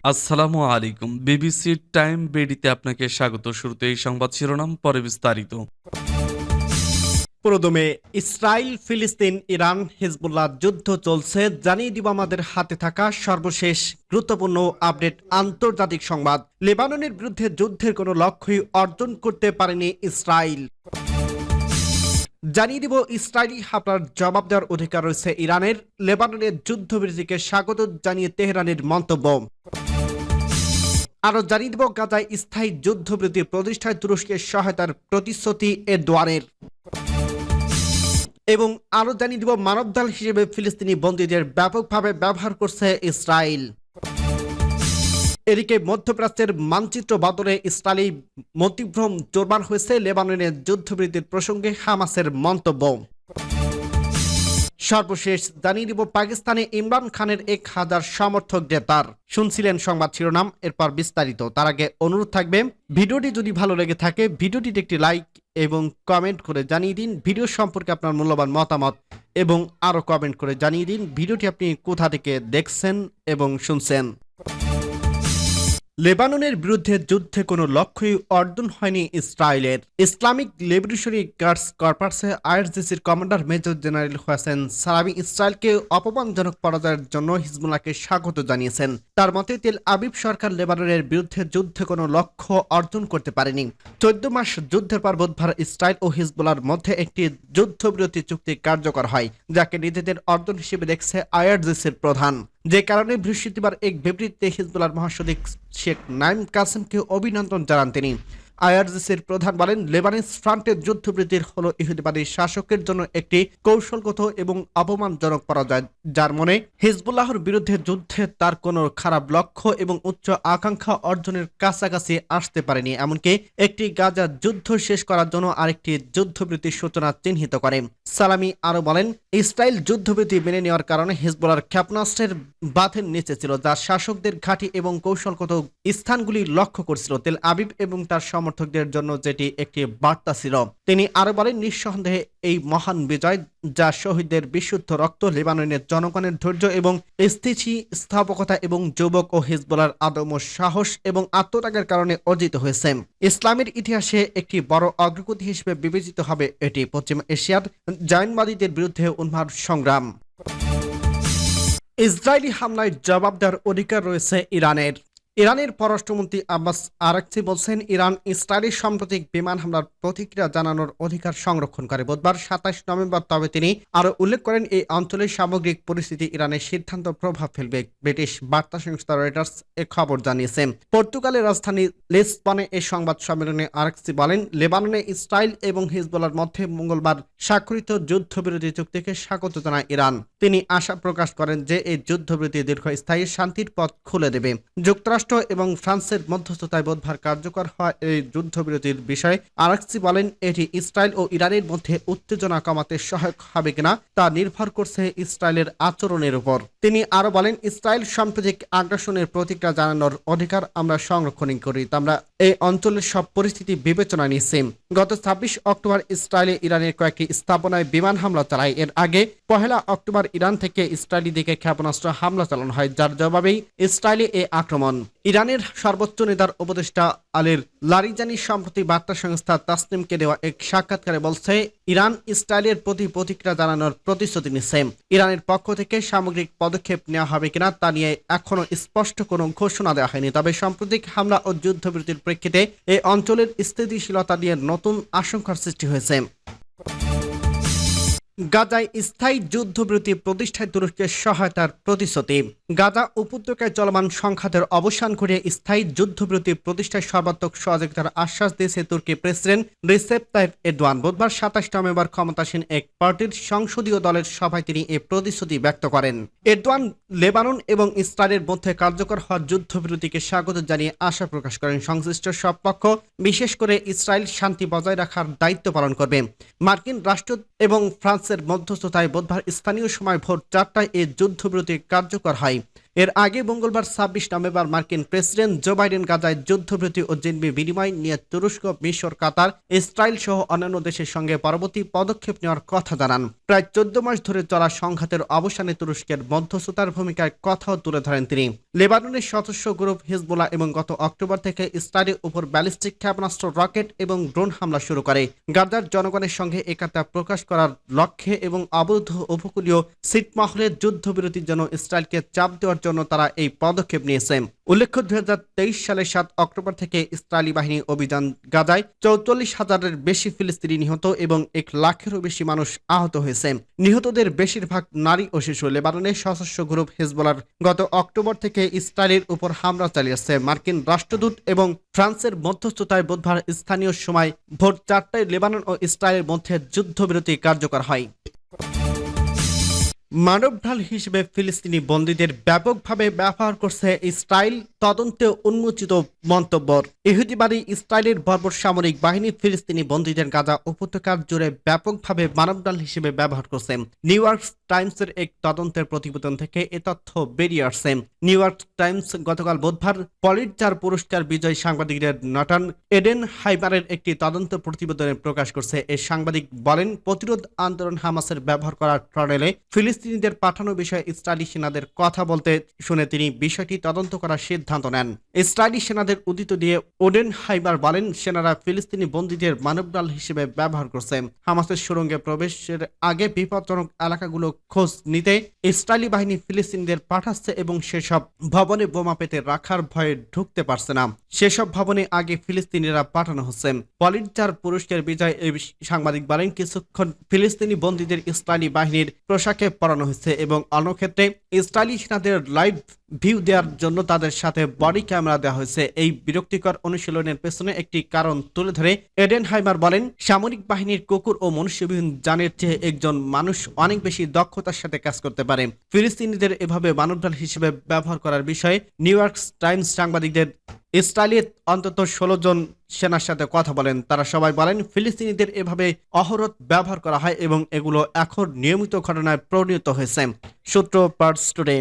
আসসালামু আলাইকুম। BBC time বেডিতে আপনাকে স্বাগত। শুরুতে এই সংবাদ শিরোনাম, পরে বিস্তারিত। প্রথমে ইসরায়েল, ফিলিস্তিন, ইরান, হিজবুল্লাহ যুদ্ধ চলছে, জানিয়ে দিব আমাদের হাতে থাকা সর্বশেষ গুরুত্বপূর্ণ আপডেট। আন্তর্জাতিক সংবাদ, লেবাননের বিরুদ্ধে যুদ্ধের কোনো লক্ষ্যই অর্জন করতে পারেনি ইসরায়েল। জানিয়ে দিব ইসরায়েলি হামলার জবাব দেওয়ার অধিকার রয়েছে ইরানের। লেবাননের যুদ্ধবিরতিকে স্বাগত জানিয়ে তেহরানের মন্তব্য। আরো জানিয়ে দিব গাজায় স্থায়ী যুদ্ধবিরতি প্রতিষ্ঠায় তুরস্কের সহায়তার প্রতিশ্রুতি এরদোয়ানের। এবং আরো জানিয়ে দিব মানবজাল হিসেবে ফিলিস্তিনি বন্দীদের ব্যাপকভাবে ব্যবহার করছে ইসরায়েল। এদিকে মধ্যপ্রাচ্যের মানচিত্র বদলে ইসরায়েলি মতিভ্রম জোরবার হয়েছে লেবাননের যুদ্ধবিরতির প্রসঙ্গে হামাসের মন্তব্য। সর্বশেষ জানিয়ে দিব পাকিস্তানে ইমরান খানের 1000 সমর্থক গ্রেপ্তার। শুনছিলেন সংবাদ শিরোনাম, এরপর বিস্তারিত। তার আগে অনুরোধ থাকবে, ভিডিওটি যদি ভালো লেগে থাকে ভিডিওটিতে একটি লাইক এবং কমেন্ট করে জানিয়ে দিন ভিডিও সম্পর্কে আপনার মূল্যবান মতামত, এবং আরো কমেন্ট করে জানিয়ে দিন ভিডিওটি আপনি কোথা থেকে দেখছেন এবং শুনছেন। লেবাননের বিরুদ্ধে যুদ্ধে কোনো লক্ষ্যই অর্জন হয়নি ইসরায়েলের। ইসলামিক লিবারেশনারি গার্ডস কর্পসে আইআরজিসির commander major general Hossein Salami ইসরায়েলকে অপমানজনক পরাজয়ের জন্য হিজবুল্লাহকে স্বাগত জানিয়েছেন। তার মতে তেল আবিব সরকার লেবাননের বিরুদ্ধে যুদ্ধে কোনো লক্ষ্য অর্জন করতে পারেনি। 14 মাস যুদ্ধের পর বুধবার ইসরায়েল ও হিজবুল্লাহর মধ্যে একটি যুদ্ধবিরতি চুক্তি কার্যকর হয়, যাকে নিজেদের অর্জন হিসেবে দেখছে আইআরজিসির প্রধান। যে কারণে বৃহস্পতিবার এক বিবৃতিতে হিজবুল্লাহর মহাসচিব শেখ নাইম কাসেমকে অভিনন্দন জানান তিনি। আইআরজিসির প্রধান বলেন, লেবানিজ ফ্রন্টের যুদ্ধবিরতির হলো ইহুদিবাদী শাসকের জন্য একটি কৌশলগত এবং অপমানজনক পরাজয়, যার মনে হিজবুল্লাহর বিরুদ্ধে যুদ্ধে তার কোনো খারাপ লক্ষ্য এবং উচ্চ আকাঙ্ক্ষা অর্জনের কাছাকাছি আসতে পারেনি, এমনকি একটি গাজা যুদ্ধ শেষ করার জন্য আরেকটি যুদ্ধবিরতির সূচনা চিহ্নিত করে। সালামি আরো বলেন, ইসরায়েল যুদ্ধবিরতি মেনে নেওয়ার কারণে হিজবুল্লাহর ক্ষেপণাস্ত্রের বাঁধের নিচে ছিল, যা শাসকদের ঘাঁটি এবং কৌশলগত স্থানগুলি লক্ষ্য করছিল। তেল আবিব এবং তার সমর্থকদের জন্য যেটি একটি বার্তা ছিল। তিনি আরো বলেন, নিঃসন্দেহে এই মহান বিজয়, যা শহীদদের বিশুদ্ধ রক্ত, লেবাননের জনগণের ধৈর্য এবং স্থিতিস্থাপকতা এবং যুবক ও হিজবুল্লাহর আদম্য সাহস এবং আত্মত্যাগের কারণে অর্জিত হয়েছে। ইসলামের ইতিহাসে একটি বড় অগ্রগতি হিসেবে বিবেচিত হবে এটি। পশ্চিম এশিয়ার জায়নবাদীদের বিরুদ্ধে উন্মাদ সংগ্রাম। ইসরায়েলি হামলায় জবাব দেওয়ার অধিকার রয়েছে ইরানের। ইরানের পররাষ্ট্রমন্ত্রী আব্বাস আরাকচি বলছেন, ইরান ইসরায়েলি সাম্প্রতিক বিমান হামলার প্রতিক্রিয়া জানানোর অধিকার সংরক্ষণ করে। বুধবার 27 নভেম্বর। তবে তিনি আরো উল্লেখ করেন, এই অঞ্চলের সামগ্রিক পরিস্থিতি ইরানের সিদ্ধান্ত প্রভাব ফেলবে। ব্রিটিশ বার্তা সংস্থা রয়টার্স এ খবর জানিয়েছে। পর্তুগালের রাজধানী লিসবনে এই সংবাদ সম্মেলনে আরাকচি বলেন, লেবাননে ইসরায়েল এবং হিজবুল্লাহর মধ্যে মঙ্গলবার স্বাক্ষরিত যুদ্ধবিরতি চুক্তিকে স্বাগত জানায় ইরান। তিনি আশা প্রকাশ করেন যে এই যুদ্ধবিরতি দীর্ঘস্থায়ী শান্তির পথ খুলে দেবে। যুক্তরাষ্ট্র এবং ফ্রান্সের মধ্যস্থতায় বুধবার কার্যকর হওয়া এই যুদ্ধবিরতির বিষয়ে আরাকচি বলেন, এটি ইসরায়েল ও ইরানের মধ্যে উত্তেজনা কমাতে সহায়ক হবে কিনা তা নির্ভর করছে ইসরায়েলের আচরণের উপর। তিনি আরো বলেন, ইসরায়েল সাম্প্রতিক আগ্রাসনের প্রতিক্রিয়া জানানোর অধিকার আমরা সংরক্ষণ করি। আমরা এই অঞ্চলের সব পরিস্থিতি বিবেচনায় নিচ্ছি। গত 26 অক্টোবর ইসরায়েলে ইরানের কয়েকটি স্থাপনায় বিমান হামলা চালায়। এর আগে 1 অক্টোবর ইরান থেকে ইসরায়েলি দিকে ক্ষেপণাস্ত্র হামলা চালানো হয়, যার জবাবেই ইসরায়েলি এ আক্রমণ। ইরানের সর্বোচ্চ নেতার উপদেষ্টা আলীর লারিজানি সম্প্রতি বার্তা সংস্থা তাসনিমকে দেওয়া এক সাক্ষাৎকারে বলছে, ইরান ইসরায়েলের প্রতি প্রতিক্রিয়া জানানোর প্রতিশ্রুতি নিচ্ছে। ইরানের পক্ষ থেকে সামগ্রিক পদক্ষেপ নেওয়া হবে কিনা তা নিয়ে এখনো স্পষ্ট কোনো ঘোষণা দেওয়া হয়নি। তবে সাম্প্রতিক হামলা ও যুদ্ধবিরতির প্রেক্ষিতে এই অঞ্চলের স্থিতিশীলতা নিয়ে নতুন আশঙ্কার সৃষ্টি হয়েছে। গাজায় স্থায়ী যুদ্ধবিরতি প্রতিষ্ঠায় তুরস্কের সহায়তার প্রতিশ্রুতি। গাজা উপত্যকায় চলমান সংঘাতের অবসান ঘটিয়ে স্থায়ী যুদ্ধবিরতি প্রতিষ্ঠায় সর্বাত্মক সহযোগিতার আশ্বাস দিয়েছে তুর্কি প্রেসিডেন্ট রিসেপ তাইপ এরদোয়ান। বুধবার 27 নভেম্বর ক্ষমতাসীন এক পার্টির সংসদীয় দলের সভায় তিনি এ প্রতিশ্রুতি ব্যক্ত করেন। এরদোয়ান লেবানন এবং ইসরায়েলের মধ্যে কার্যকর হওয়া যুদ্ধবিরতিকে স্বাগত জানিয়ে আশা প্রকাশ করেন, সংশ্লিষ্ট সব পক্ষ, বিশেষ করে ইসরায়েল, শান্তি বজায় রাখার দায়িত্ব পালন করবে। মার্কিন রাষ্ট্রদূত এবং ফ্রান্সের মধ্যস্থতায় বুধবার স্থানীয় সময় ভোর 4টায় এই যুদ্ধবিরতি কার্যকর হয়। এর আগে মঙ্গলবার ২৬ নভেম্বর মার্কিন প্রেসিডেন্ট জো বাইডেন গাজায় যুদ্ধবিরতি ও জিনবি বিনিময় নিয়ে তুরস্ক, মিশর, কাতার, ইসরায়েল সহ অন্যান্য দেশের সঙ্গে পরবর্তী পদক্ষেপ নেওয়ার কথা জানান। প্রায় ১৪ মাস ধরে চলা সংঘাতের অবসানে তুরস্কের মধ্যস্থতার ভূমিকায় কথাও তুলে ধরেন তিনি। লেবাননের সদস্য গ্রুপ হিজবুল্লাহ এবং গত অক্টোবর থেকে ইসরায়েলের উপর ব্যালিস্টিক ক্ষেপণাস্ত্র, রকেট এবং ড্রোন হামলা শুরু করে। গাজার জনগণের সঙ্গে একাত্মতা প্রকাশ করার লক্ষ্যে এবং অবরুদ্ধ উপকূলীয় ছিটমহলের যুদ্ধবিরতির জন্য ইসরায়েলকে চাপ দেওয়ার জন্য তারা এই পদক্ষেপ নিয়েছে। উল্লেখ্য, ২০২৩ সালের ৭ অক্টোবর থেকে ইসরায়েলি বাহিনী অভিযান গাজায় ৪৪,০০০-এর বেশি ফিলিস্তিনি নিহত এবং ১ লাখেরও বেশি মানুষ আহত হয়েছে। নিহতদের বেশিরভাগ নারী ও শিশু। লেবাননের সশস্ত্র গ্রুপ হিজবুল্লাহ গত অক্টোবর থেকে ইসরায়েলের উপর হামলা চালিয়েছে। মার্কিন রাষ্ট্রদূত এবং ফ্রান্সের মধ্যস্থতায় বুধবার স্থানীয় সময় ভোর ৪টায় লেবানন ও ইসরায়েলের মধ্যে যুদ্ধবিরতি কার্যকর হয়। মানবঢাল হিসেবে ফিলিস্তিনি বন্দীদের ব্যাপকভাবে ব্যবহার করছে ইসরায়েল, তদন্তে উন্মোচিত মন্তব্য। ইহুদিবাদী ইসরায়েলের বর্বর সামরিক বাহিনী ফিলিস্তিনি বন্দীদের গাজা উপত্যকার জুড়ে ব্যাপকভাবে মানবঢাল হিসেবে ব্যবহার করছে। নিউ ইয়র্ক টাইমসের এক তদন্তের প্রতিবেদন থেকে এ তথ্য বেরিয়ে আসছে। নিউ ইয়র্ক টাইমস গতকাল বুধবার পলিটজার পুরস্কার বিজয়ী সাংবাদিকদের নটান এডেন হাইমারের একটি তদন্ত প্রতিবেদনে প্রকাশ করছে। এই সাংবাদিক বলেন, প্রতিরোধ আন্দোলন হামাসের ব্যবহার করা ট্রানেলে ফিলিস্তিনিদের পাঠানো বিষয়ে ইসরায়েলি সেনাদের কথা বলতে শুনে তিনি বিষয়টি তদন্ত করার সিদ্ধান্ত নেন। ইসরায়েলি সেনাদের উদ্ধৃত দিয়ে ওডেন হাইমার বলেন, সেনারা ফিলিস্তিনি বন্দীদের মানবঢাল হিসেবে ব্যবহার করছে। হামাসের সুড়ঙ্গে প্রবেশের আগে বিপজ্জনক এলাকাগুলো খোঁজ নিতে ইসরায়েলি বাহিনী ফিলিস্তিনিদের পাঠাচ্ছে এবং সেসব ভবনে বোমা পেতে রাখার ভয়ে ঢুকতে পারছে না। সেসব ভবনে আগে ফিলিস্তিনিরা পাঠানো হচ্ছে। পলিটজার পুরস্কার বিজয় এই সাংবাদিক বলেন, কিছুক্ষণ ফিলিস্তিনি বন্দীদের ইসরায়েলি বাহিনীর পোশাকে পরানো হয়েছে এবং অন্য ক্ষেত্রে ইসরায়েলি সেনাদের লাইভ ভিউ দেওয়ার জন্য তাদের সাথে বডি ক্যামেরা দেওয়া হয়েছে। এই বিরক্তিকর অনুশীলনের পেছনে একটি কারণ তুলে ধরে এডেন হাইমার বলেন, সামরিক বাহিনীর কুকুর ও মনুষ্যবিহীন যানের চেয়ে একজন মানুষ অনেক বেশি দক্ষতার সাথে কাজ করতে পারে। ফিলিস্তিনিদের এভাবে মানবঢাল হিসেবে ব্যবহার করার বিষয়ে নিউ ইয়র্ক টাইমস সাংবাদিকদের ইসরায়েলের অন্তত ১৬ জন সেনার সাথে কথা বলেন। তারা সবাই বলেন, ফিলিস্তিনিদের এভাবে অহরত ব্যবহার করা হয় এবং এগুলো এখন নিয়মিত ঘটনায় পরিণত হয়েছে। সূত্র পার্স টুডে।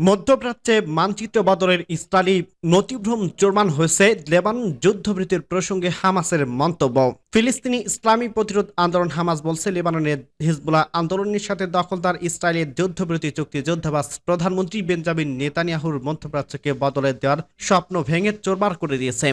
মধ্যপ্রাচ্যে মানচিত্র বদলের ইসরায়েলি নতিভ্রম চূড়ান্ত হয়েছে লেবানন যুদ্ধবিরতির প্রসঙ্গে হামাসের মন্তব্য। ফিলিস্তিনি ইসলামী প্রতিরোধ আন্দোলন হামাস বলছে, লেবাননের হিজবুল্লাহ আন্দোলনের সাথে দখলদার ইসরায়েলের যুদ্ধবিরতি চুক্তি যুদ্ধবাজ প্রধানমন্ত্রী বেঞ্জামিন নেতানিয়াহুর মধ্যপ্রাচ্যকে বদলে দেওয়ার স্বপ্ন ভেঙে চোরমার করে দিয়েছে।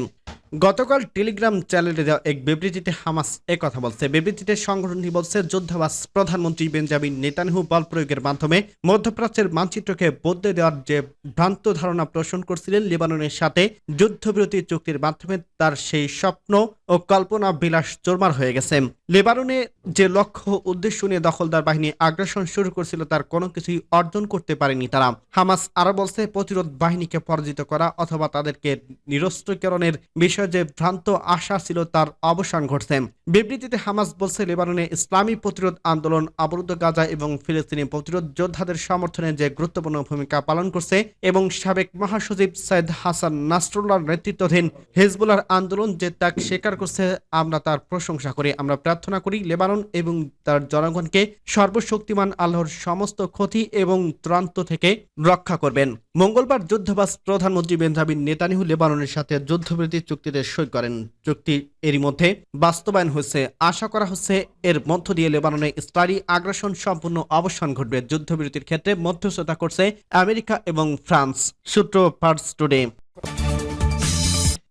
গতকাল টেলিগ্রাম চ্যানেলে দেওয়া এক বিবৃতিতে হামাস একথা বলছে। বিবৃতিতে সংগঠনটি বলছে, যুদ্ধবাজ প্রধানমন্ত্রী বেঞ্জামিন নেতানিয়াহু বল প্রয়োগের মাধ্যমে মধ্যপ্রাচ্যের মানচিত্রকে বদলে দেওয়ার যে ভ্রান্ত ধারণা পোষণ করছিলেন, লেবাননের সাথে যুদ্ধবিরতি চুক্তির মাধ্যমে তার সেই স্বপ্ন ও কল্পনা বিলাস চোরমার হয়ে গেছে। লেবাননে যে লক্ষ্য উদ্দেশ্য নিয়ে দখলদার বাহিনী আগ্রাসন শুরু করছিল তার কোনো কিছুই অর্জন করতে পারেনি তারা। হামাস আরো বলছে, প্রতিরোধ বাহিনীকে পরাজিত করা অথবা তাদেরকে নিরস্ত্রীকরণের বিষয়ে যে ভ্রান্ত আশা ছিল তার অবসান ঘটছে। বিবৃতিতে হামাস বলছে, লেবাননে ইসলামী প্রতিরোধ আন্দোলন অবরুদ্ধ গাজা এবং ফিলিস্তিনি প্রতিরোধ যোদ্ধাদের সমর্থনে যে গুরুত্বপূর্ণ ভূমিকা পালন করছে এবং সাবেক মহাসচিব সৈয়দ হাসান নাসরুল্লাহর নেতৃত্বাধীন হিজবুল্লাহর আন্দোলন যে ত্যাগ স্বীকার করছে, আমরা তার প্রশংসা করি। আমরা প্রার্থনা করি লেবানন এবং তার জনগণকে সর্বশক্তিমান আল্লাহর সমস্ত ক্ষতি এবং ত্রান্ত থেকে রক্ষা করবেন। মঙ্গলবার যুদ্ধবাজ প্রধানমন্ত্রী বেঞ্জামিন নেতানিয়াহু লেবাননের সাথে যুদ্ধবিরতি চুক্তিতে সই করেন। চুক্তি এরই মধ্যে বাস্তবায়ন হয়েছে। আশা করা হচ্ছে এর মধ্য দিয়ে লেবাননে ইসরায়েলি আগ্রাসন সম্পূর্ণ অবসান ঘটবে। যুদ্ধবিরতির ক্ষেত্রে মধ্যস্থতা করছে আমেরিকা এবং ফ্রান্স। সূত্র পার্স টুডে।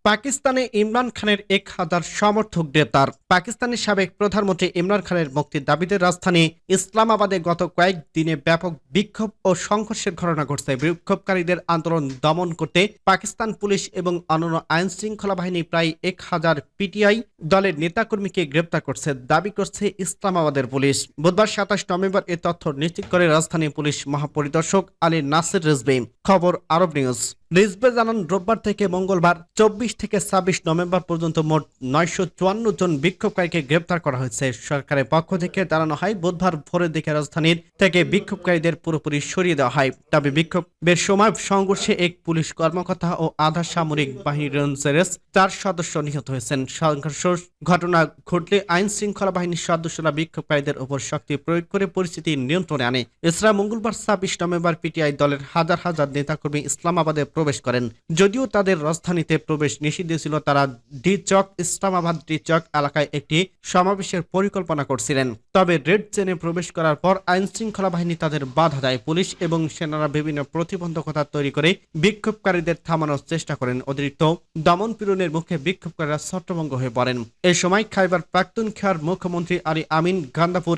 পাকিস্তানে ইমরান খানের ১,০০০ সমর্থক গ্রেপ্তার। পাকিস্তানের সাবেক প্রধানমন্ত্রী ইমরান খানের মুক্তির দাবিতে রাজধানী ইসলামাবাদে গত কয়েকদিনে ব্যাপক বিক্ষোভ ও সংঘর্ষের ঘটনা ঘটছে। বিক্ষোভকারীদের আন্দোলন দমন করতে পাকিস্তান পুলিশ এবং অন্যান্য আইন শৃঙ্খলা বাহিনী প্রায় ১,০০০ পিটিআই দলের নেতাকর্মীকে গ্রেপ্তার করছে দাবি করছে ইসলামাবাদের পুলিশ। বুধবার ২৭ নভেম্বর এ তথ্য নিশ্চিত করে রাজধানী পুলিশ মহাপরিদর্শক আলী নাসির রিজভী। খবর আরব নিউজ। রিজভে জানান রোববার থেকে মঙ্গলবার 24 থেকে 26 নভেম্বর পর্যন্ত মোট 954 জন বিক্ষোভকারীকে গ্রেপ্তার করা হয়েছে। সরকারের পক্ষ থেকে জানানো হয় বুধবার ভোরের দিকে রাজধানীর থেকে বিক্ষোভকারীদের পুরোপুরি সরিয়ে দেওয়া হয়। তবে বিক্ষোভের সময় সংঘর্ষে এক পুলিশ কর্মকর্তা ও আধা সামরিক বাহিনীর রেঞ্জার্স 4 সদস্য নিহত হয়েছেন। সংঘর্ষ ঘটনা ঘটলে আইন শৃঙ্খলা বাহিনীর সদস্যরা বিক্ষোভকারীদের উপর শক্তি প্রয়োগ করে পরিস্থিতি নিয়ন্ত্রণে আনে। এছাড়া মঙ্গলবার 26 নভেম্বর পিটিআই দলের হাজার হাজার নেতাকর্মী ইসলামাবাদে প্রবেশ করেন। যদিও তাদের রাজধানীতে প্রবেশ নিষিদ্ধ ছিল, তারা ডি চক ইসলামাবাদ ডি চক এলাকায় একটি সমাবেশের পরিকল্পনা করছিলেন। তবে রেড জোনে প্রবেশ করার পর আইন শৃঙ্খলা বাহিনী তাদের বাধা দেয়। পুলিশ এবং সেনারা বিভিন্ন প্রতিবন্ধকতা তৈরি করে বিক্ষোভকারীদের থামানোর চেষ্টা করেন। অতিরিক্ত দমন পীড়নের মুখে বিক্ষোভকারীরা ছত্রভঙ্গ হয়ে পড়েন। এ সময় খাইবার পাখতুনখোয়ার মুখ্যমন্ত্রী আলী আমিন গান্দাপুর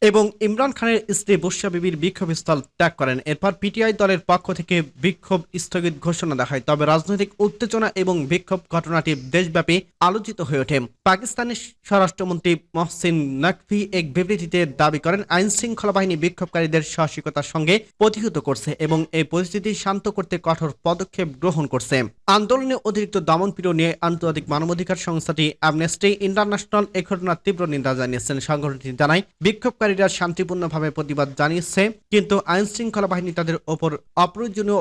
এবং ইমরান খানের স্ত্রী বুশরা বিবির বিক্ষোভস্থল ত্যাগ করেন। এরপর পিটিআই দলের পক্ষ থেকে বিক্ষোভ স্থগিত ঘোষণা দেওয়া হয়। তবে রাজনৈতিক উত্তেজনা এবং বিক্ষোভ ঘটনাটি দেশব্যাপী আলোচিত হয়ে ওঠে। পাকিস্তানের স্বরাষ্ট্রমন্ত্রী মহসিন নকভি এক বিবৃতিতে দাবি করেন আইন শৃঙ্খলা বাহিনী বিক্ষোভকারীদের সাহসিকতার সঙ্গে প্রতিহত করছে এবং এই পরিস্থিতি শান্ত করতে কঠোর পদক্ষেপ গ্রহণ করছে। আন্দোলনে অতিরিক্ত দমন পীড়ন নিয়ে আন্তর্জাতিক মানবাধিকার সংস্থাটি অ্যামনেস্টি ইন্টারন্যাশনাল এই ঘটনার তীব্র নিন্দা জানিয়েছেন। সংগঠনটি জানায় বিক্ষোভকারীরা শান্তিপূর্ণভাবে প্রতিবাদ জানিয়েছে, কিন্তু আইন শৃঙ্খলা বাহিনী তাদের ওপর অপ্রয়োজনীয়